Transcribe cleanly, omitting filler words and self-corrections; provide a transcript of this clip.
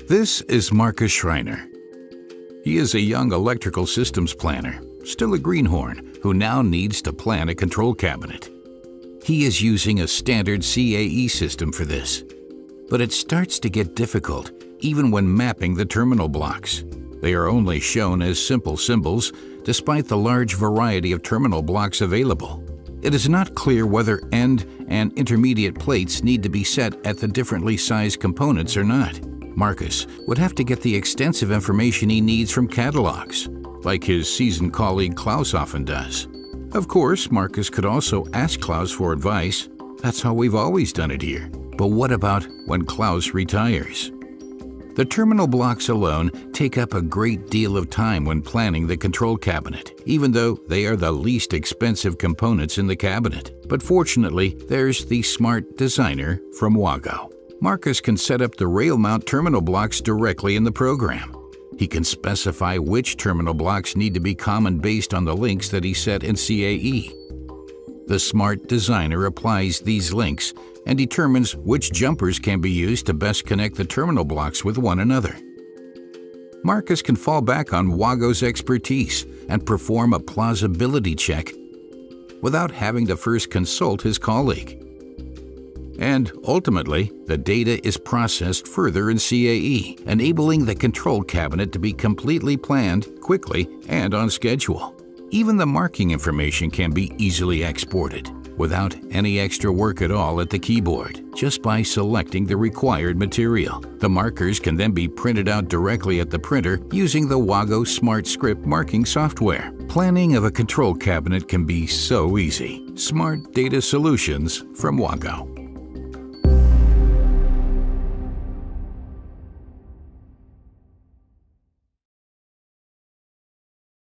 This is Marcus Schreiner. He is a young electrical systems planner, still a greenhorn, who now needs to plan a control cabinet. He is using a standard CAE system for this, but it starts to get difficult even when mapping the terminal blocks. They are only shown as simple symbols, despite the large variety of terminal blocks available. It is not clear whether end and intermediate plates need to be set at the differently sized components or not. Marcus would have to get the extensive information he needs from catalogs, like his seasoned colleague Klaus often does. Of course, Marcus could also ask Klaus for advice. That's how we've always done it here. But what about when Klaus retires? The terminal blocks alone take up a great deal of time when planning the control cabinet, even though they are the least expensive components in the cabinet. But fortunately, there's the smartDESIGNER from WAGO. Marcus can set up the rail mount terminal blocks directly in the program. He can specify which terminal blocks need to be common based on the links that he set in CAE. The smartDESIGNER applies these links and determines which jumpers can be used to best connect the terminal blocks with one another. Marcus can fall back on WAGO's expertise and perform a plausibility check without having to first consult his colleague. And ultimately, the data is processed further in CAE, enabling the control cabinet to be completely planned quickly and on schedule. Even the marking information can be easily exported without any extra work at all at the keyboard, just by selecting the required material. The markers can then be printed out directly at the printer using the WAGO Smart Script marking software. Planning of a control cabinet can be so easy. Smart data solutions from WAGO.